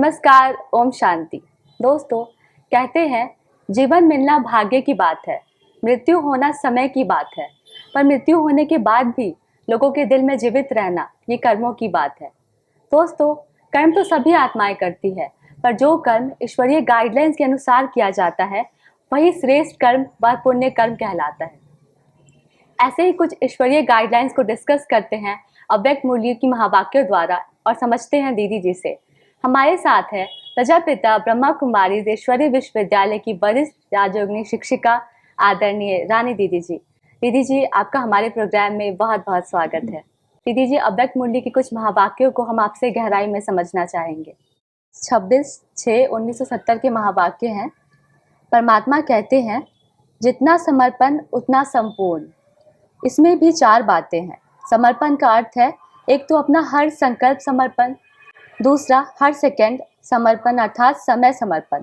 नमस्कार, ओम शांति। दोस्तों, कहते हैं जीवन मिलना भाग्य की बात है, मृत्यु होना समय की बात है, पर मृत्यु होने के बाद भी लोगों के दिल में जीवित रहना ये कर्मों की बात है। दोस्तों, कर्म तो सभी आत्माएं करती है, पर जो कर्म ईश्वरीय गाइडलाइंस के अनुसार किया जाता है वही श्रेष्ठ कर्म व पुण्य कर्म कहलाता है। ऐसे ही कुछ ईश्वरीय गाइडलाइंस को डिस्कस करते हैं अव्यक्त मूल्य की महावाक्यों द्वारा और समझते हैं दीदी जी से। हमारे साथ है प्रजापिता ब्रह्मा कुमारी ईश्वरीय विश्वविद्यालय की वरिष्ठ राजयोगिनी शिक्षिका आदरणीय रानी दीदी जी। दीदी जी, आपका हमारे प्रोग्राम में बहुत बहुत स्वागत है। दीदी जी, अव्यक्त मूल्य की कुछ महावाक्यों को हम आपसे गहराई में समझना चाहेंगे। 26/6/1970 के महावाक्य हैं। परमात्मा कहते हैं, जितना समर्पण उतना संपूर्ण। इसमें भी 4 बातें हैं। समर्पण का अर्थ है, एक तो अपना हर संकल्प समर्पण, दूसरा हर सेकंड समर्पण अर्थात समय समर्पण,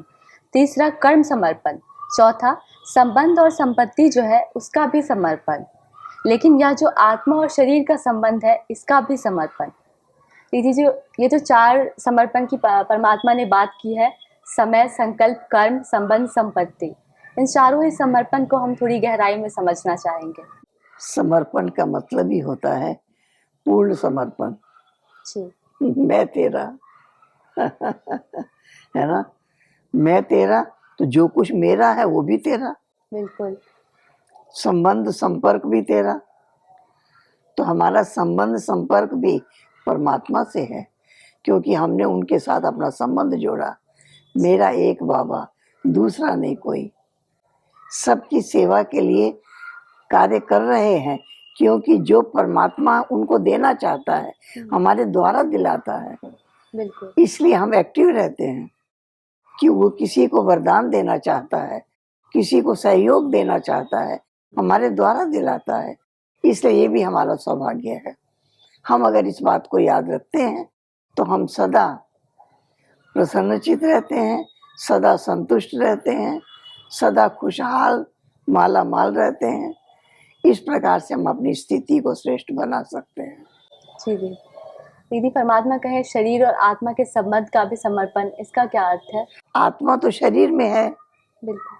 तीसरा कर्म समर्पण, चौथा संबंध और संपत्ति जो है उसका भी समर्पण, लेकिन यह जो आत्मा और शरीर का संबंध है इसका भी समर्पण। दीदी जी, ये जो 4 समर्पण की परमात्मा ने बात की है, समय, संकल्प, कर्म, संबंध, संपत्ति, इन चारों ही समर्पण को हम थोड़ी गहराई में समझना चाहेंगे। समर्पण का मतलब ही होता है पूर्ण समर्पण। जी। मैं तेरा है ना, मैं तेरा, तो जो कुछ मेरा है वो भी तेरा। बिल्कुल। संबंध संपर्क भी तेरा, तो हमारा संबंध संपर्क भी परमात्मा से है, क्योंकि हमने उनके साथ अपना संबंध जोड़ा। मेरा एक बाबा, दूसरा नहीं कोई। सबकी सेवा के लिए कार्य कर रहे हैं, क्योंकि जो परमात्मा उनको देना चाहता है हमारे द्वारा दिलाता है। बिल्कुल। इसलिए हम एक्टिव रहते हैं कि वो किसी को वरदान देना चाहता है, किसी को सहयोग देना चाहता है, हमारे द्वारा दिलाता है। इसलिए ये भी हमारा सौभाग्य है। हम अगर इस बात को याद रखते हैं तो हम सदा प्रसन्नचित रहते हैं, सदा संतुष्ट रहते हैं, सदा खुशहाल माला माल रहते हैं। इस प्रकार से हम अपनी स्थिति को श्रेष्ठ बना सकते हैं। जी दीदी, परमात्मा कहे शरीर और आत्मा के संबंध का भी समर्पण, इसका क्या अर्थ है? आत्मा तो शरीर में है। बिल्कुल।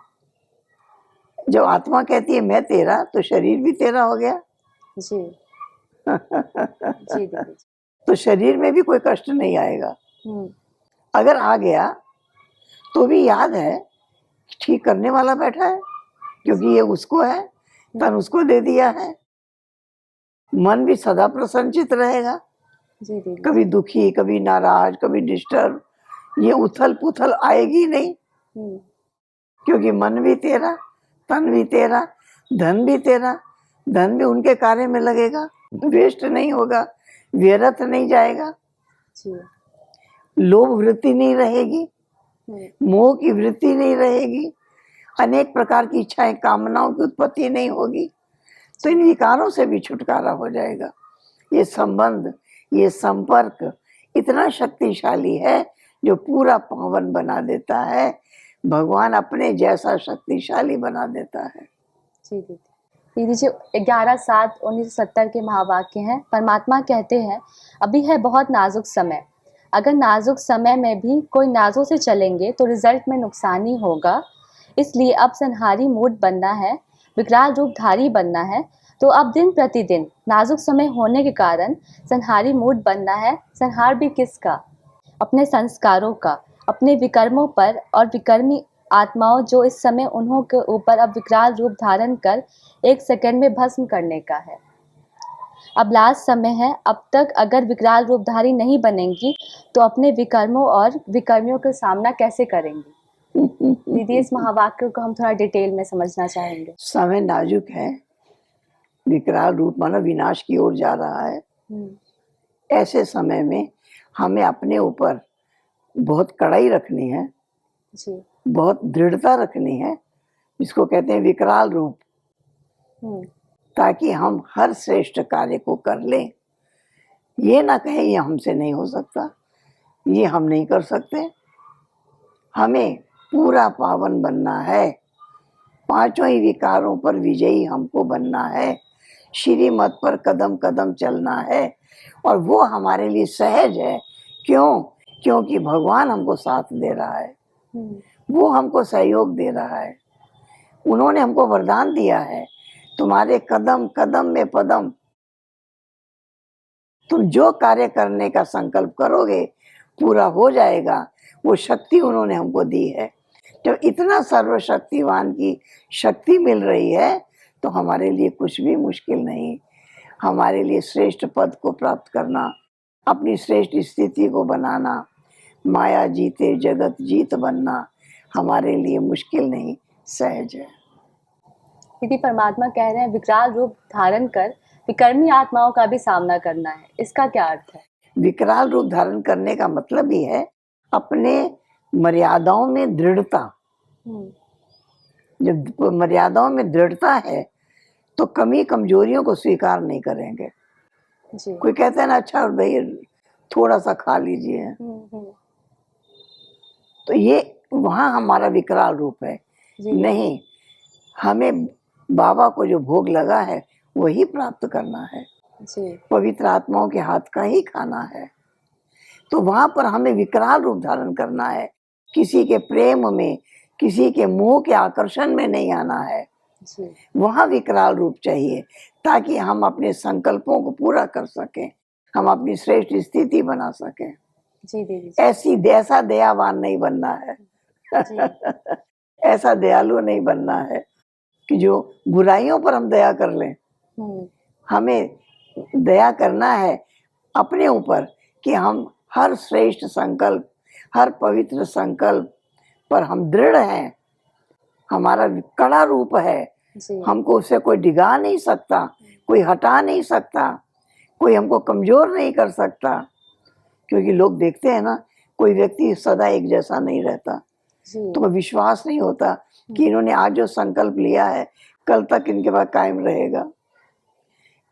जब आत्मा कहती है मैं तेरा, तो शरीर भी तेरा हो गया। जी। जी दीदी। तो शरीर में भी कोई कष्ट नहीं आएगा। अगर आ गया तो भी याद है ठीक करने वाला बैठा है, क्योंकि ये उसको है, तन उसको दे दिया है। मन भी सदा प्रसन्नचित रहेगा। जी दीदी। कभी दुखी, कभी नाराज, कभी डिस्टर्ब, ये उथल पुथल आएगी नहीं, क्योंकि मन भी तेरा, तन भी तेरा, धन भी तेरा। धन भी उनके कार्य में लगेगा, वेस्ट नहीं होगा, व्यर्थ नहीं जाएगा। जी। लोभ वृत्ति नहीं रहेगी, मोह की वृत्ति नहीं रहेगी, अनेक प्रकार की इच्छाएं कामनाओं की उत्पत्ति नहीं होगी। तो इन विकारों से भी छुटकारा हो जाएगा। ये संबंध, ये संपर्क इतना शक्तिशाली है जो पूरा पावन बना देता है। भगवान अपने जैसा शक्तिशाली बना देता है। जी दीदी जी, 11/7/1970 के महावाक्य हैं। परमात्मा कहते हैं, अभी है बहुत नाजुक समय। अगर नाजुक समय में भी कोई नाजों से चलेंगे तो रिजल्ट में नुकसान ही होगा। इसलिए अब संहारी मूड बनना है, विकराल रूपधारी बनना है। तो अब दिन प्रतिदिन नाजुक समय होने के कारण संहारी मूड बनना है। संहार भी किसका? अपने संस्कारों का, अपने विकर्मों पर और विकर्मी आत्माओं जो इस समय उन्हों के ऊपर अब विकराल रूप धारण कर 1 सेकंड में भस्म करने का है। अब लास्ट समय है। अब तक अगर विकराल रूपधारी नहीं बनेंगी तो अपने विकर्मों और विकर्मियों का सामना कैसे करेंगी? दीदी, इस महावाक्य को हम थोड़ा डिटेल में समझना चाहेंगे। समय नाजुक है, विकराल रूप मानो विनाश की ओर जा रहा है। ऐसे समय में हमें अपने ऊपर बहुत कड़ाई रखनी है जी। बहुत दृढ़ता रखनी है, जिसको कहते हैं विकराल रूप, ताकि हम हर श्रेष्ठ कार्य को कर लें। ये ना कहें ये हमसे नहीं हो सकता, ये हम नहीं कर सकते। हमें पूरा पावन बनना है, 5 ही विकारों पर विजयी हमको बनना है, श्रीमत पर कदम कदम चलना है। और वो हमारे लिए सहज है। क्यों? क्योंकि भगवान हमको साथ दे रहा है, वो हमको सहयोग दे रहा है। उन्होंने हमको वरदान दिया है, तुम्हारे कदम कदम में पदम, तुम जो कार्य करने का संकल्प करोगे पूरा हो जाएगा। वो शक्ति उन्होंने हमको दी है। जब इतना सर्वशक्तिवान की शक्ति मिल रही है तो हमारे लिए कुछ भी मुश्किल नहीं। हमारे लिए श्रेष्ठ पद को प्राप्त करना, अपनी श्रेष्ठ स्थिति को बनाना, माया जीते जगत जीत बनना हमारे लिए मुश्किल नहीं, सहज है। दीदी, परमात्मा कह रहे हैं विकराल रूप धारण कर विकर्मी आत्माओं का भी सामना करना है, इसका क्या अर्थ है? विकराल रूप धारण करने का मतलब ही है अपने मर्यादाओं में दृढ़ता। जब मर्यादाओं में दृढ़ता है तो कमी कमजोरियों को स्वीकार नहीं करेंगे। जी। कोई कहता है ना, अच्छा भाई थोड़ा सा खा लीजिए, तो ये वहां हमारा विकराल रूप है। नहीं, हमें बाबा को जो भोग लगा है वही प्राप्त करना है जी। पवित्र आत्माओं के हाथ का ही खाना है। तो वहां पर हमें विकराल रूप धारण करना है। किसी के प्रेम में, किसी के मोह के आकर्षण में नहीं आना है जी। वहां विकराल रूप चाहिए ताकि हम अपने संकल्पों को पूरा कर सकें, हम अपनी श्रेष्ठ स्थिति बना सकें जी। दीदी, ऐसा दयावान नहीं बनना है ऐसा दयालु नहीं बनना है कि जो बुराइयों पर हम दया कर लें। हमें दया करना है अपने ऊपर कि हम हर श्रेष्ठ संकल्प, हर पवित्र संकल्प पर हम दृढ़ हैं। हमारा कड़ा रूप है, हमको उससे कोई डिगा नहीं सकता, कोई हटा नहीं सकता, कोई हमको कमजोर नहीं कर सकता। क्योंकि लोग देखते हैं ना, कोई व्यक्ति सदा एक जैसा नहीं रहता, तो विश्वास नहीं होता कि इन्होंने आज जो संकल्प लिया है कल तक इनके पास कायम रहेगा।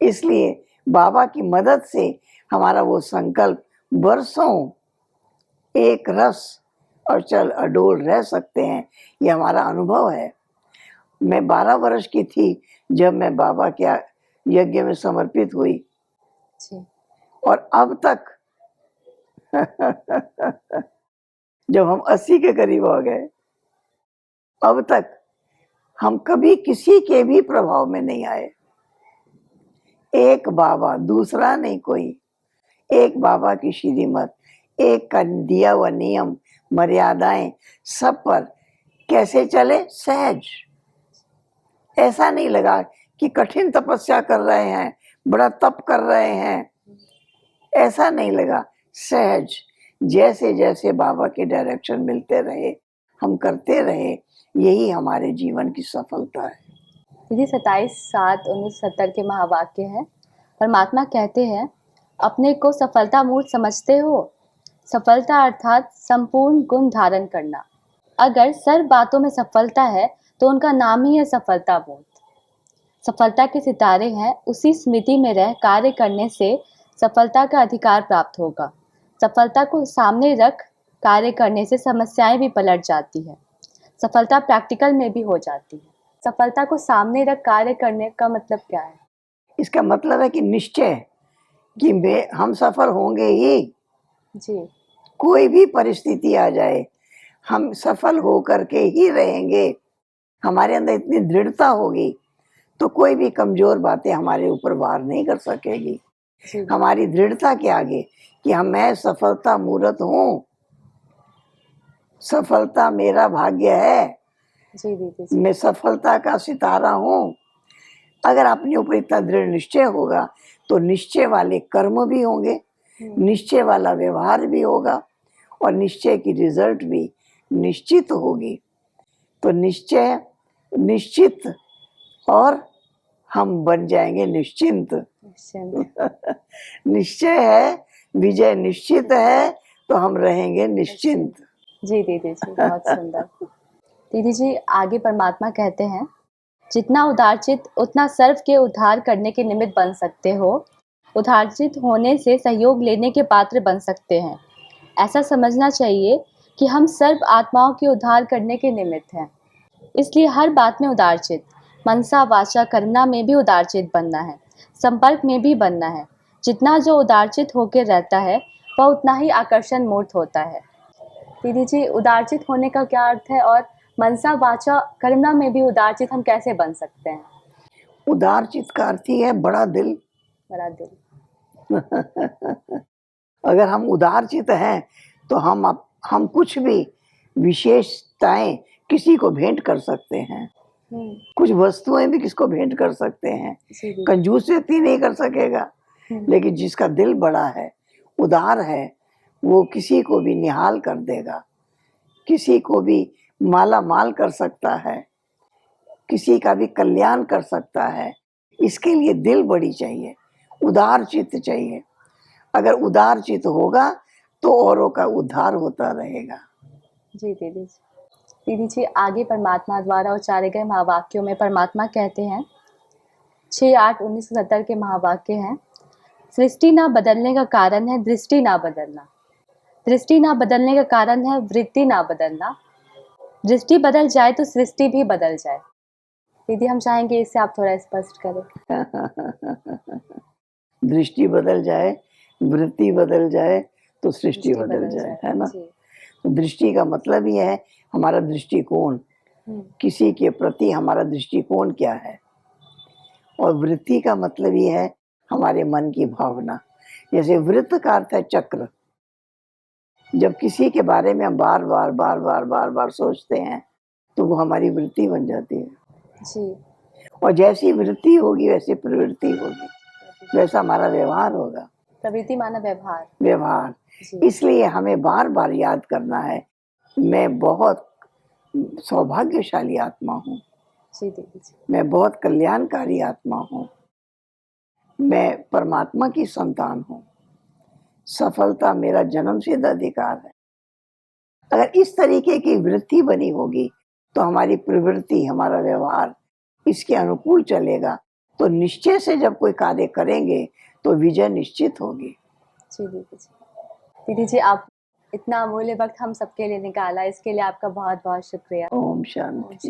इसलिए बाबा की मदद से हमारा वो संकल्प बरसों एक रस और चल अडोल रह सकते हैं। ये हमारा अनुभव है। मैं 12 वर्ष की थी जब मैं बाबा के यज्ञ में समर्पित हुई और अब तक जब हम 80 के करीब हो गए, अब तक हम कभी किसी के भी प्रभाव में नहीं आए। एक बाबा, दूसरा नहीं कोई। एक बाबा की श्रीमत, एक का दिया हुआ नियम, मर्यादाएं, सब पर कैसे चले, सहज। ऐसा नहीं लगा कि कठिन तपस्या कर रहे हैं, बड़ा तप कर रहे हैं, ऐसा नहीं लगा। सहज, जैसे जैसे बाबा के डायरेक्शन मिलते रहे हम करते रहे, यही हमारे जीवन की सफलता है। दीदी, 27/7/1970 के महावाक्य है। परमात्मा कहते हैं, अपने को सफलता मूर्त समझते हो? सफलता अर्थात संपूर्ण गुण धारण करना। अगर सर्व बातों में सफलता है तो उनका नाम ही है सफलता मूर्त। सफलता के सितारे हैं, उसी स्मृति में रह कार्य करने से सफलता का अधिकार प्राप्त होगा। सफलता को सामने रख कार्य करने से समस्याएं भी पलट जाती है, सफलता प्रैक्टिकल में भी हो जाती है। सफलता को सामने रख कार्य करने का मतलब क्या है? इसका मतलब है कि निश्चय कि हम सफल होंगे ही जी। कोई भी परिस्थिति आ जाए हम सफल हो करके ही रहेंगे। हमारे अंदर इतनी दृढ़ता होगी तो कोई भी कमजोर बातें हमारे ऊपर वार नहीं कर सकेगी। हमारी दृढ़ता के आगे कि मैं सफलता मूर्त हूँ, सफलता मेरा भाग्य है जी। मैं सफलता का सितारा हूँ। अगर अपने ऊपर इतना दृढ़ निश्चय होगा तो निश्चय वाले कर्म भी होंगे, निश्चय वाला व्यवहार भी होगा और निश्चय की रिजल्ट भी निश्चित होगी। तो निश्चय निश्चित और हम बन जाएंगे निश्चिंत। निश्चय है, विजय निश्चित है, तो हम रहेंगे निश्चिंत। जी दीदी जी, बहुत सुंदर। दीदी जी, आगे परमात्मा कहते हैं, जितना उदारचित उतना सर्व के उद्धार करने के निमित्त बन सकते हो। उदारचित होने से सहयोग लेने के पात्र बन सकते हैं। ऐसा समझना चाहिए कि हम सर्व आत्माओं के उद्धार करने के निमित्त हैं। इसलिए हर बात में उदारचित, मनसा वाचा कर्मणा में भी उदारचित बनना है, संपर्क में भी बनना है। जितना जो उदारचित होकर रहता है वह उतना ही आकर्षण मूर्त होता है। दीदी जी, उदारचित होने का क्या अर्थ है, और मनसा वाचा कर्मणा में भी उदारचित हम कैसे बन सकते हैं? उदारचित का अर्थ ही है बड़ा दिल। बड़ा दिल। अगर हम उदारचित हैं तो हम कुछ भी विशेषताएं किसी को भेंट कर सकते हैं, कुछ वस्तुएं भी किसको भेंट कर सकते हैं। कंजूस व्यक्ति नहीं कर सकेगा, लेकिन जिसका दिल बड़ा है, उदार है, वो किसी को भी निहाल कर देगा, किसी को भी माला माल कर सकता है, किसी का भी कल्याण कर सकता है। इसके लिए दिल बड़ी चाहिए, उदार चित्त चाहिए। अगर उदार चित्त होगा तो औरों का उद्धार होता रहेगा। जी दीदी जी। दीदी जी, आगे परमात्मा द्वारा उच्चारे गए महावाक्यों में परमात्मा कहते हैं, 6-8-1970 के महावाक्य हैं, सृष्टि ना बदलने का कारण है दृष्टि ना बदलना, दृष्टि ना बदलने का कारण है वृत्ति ना बदलना, दृष्टि बदल जाए तो सृष्टि भी बदल जाए। दीदी, हम चाहेंगे इससे आप थोड़ा स्पष्ट करें। दृष्टि बदल जाए, वृत्ति बदल जाए तो सृष्टि बदल जाए, है ना। तो दृष्टि का मतलब ही है हमारा दृष्टिकोण, किसी के प्रति हमारा दृष्टिकोण क्या है। और वृत्ति का मतलब ही है हमारे मन की भावना। जैसे वृत्त का अर्थ है चक्र। जब किसी के बारे में हम बार बार सोचते हैं तो वो हमारी वृत्ति बन जाती है जी। और जैसी वृत्ति होगी वैसी प्रवृत्ति होगी, वैसा हमारा व्यवहार होगा। प्रवृत्ति माना व्यवहार। व्यवहार। इसलिए हमें बार बार याद करना है, मैं बहुत सौभाग्यशाली आत्मा हूँ, मैं बहुत कल्याणकारी आत्मा हूँ, मैं परमात्मा की संतान हूँ, सफलता मेरा जन्मसिद्ध अधिकार है। अगर इस तरीके की वृत्ति बनी होगी तो हमारी प्रवृत्ति, हमारा व्यवहार इसके अनुकूल चलेगा, तो निश्चय से जब कोई कार्य करेंगे तो विजय निश्चित होगी। जी दीदी जी। दीदी जी, आप इतना अमूल्य वक्त हम सबके लिए निकाला, इसके लिए आपका बहुत बहुत शुक्रिया। ओम शांति।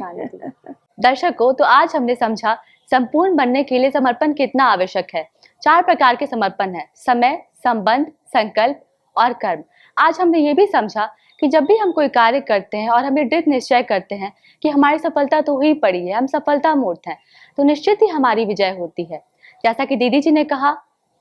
दर्शकों, तो आज हमने समझा संपूर्ण बनने के लिए समर्पण कितना आवश्यक है। 4 प्रकार के समर्पण है: समय, संबंध, संकल्प और कर्म। आज हमने ये भी समझा कि जब भी हम कोई कार्य करते हैं और हमें दृढ़ निश्चय करते हैं कि हमारी सफलता तो हुई पड़ी है, हम सफलता मूर्त हैं, तो निश्चित ही हमारी विजय होती है। जैसा कि दीदी जी ने कहा,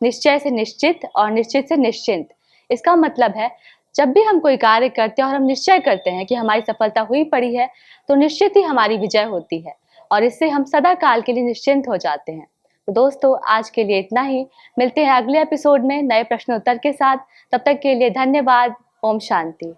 निश्चय से निश्चित और निश्चित से निश्चिंत। इसका मतलब है जब भी हम कोई कार्य करते हैं और हम निश्चय करते हैं कि हमारी सफलता हुई पड़ी है, तो निश्चित ही हमारी विजय होती है और इससे हम सदा काल के लिए निश्चिंत हो जाते हैं। तो दोस्तों, आज के लिए इतना ही। मिलते हैं अगले एपिसोड में नए प्रश्न उत्तर के साथ। तब तक के लिए धन्यवाद। ओम शांति।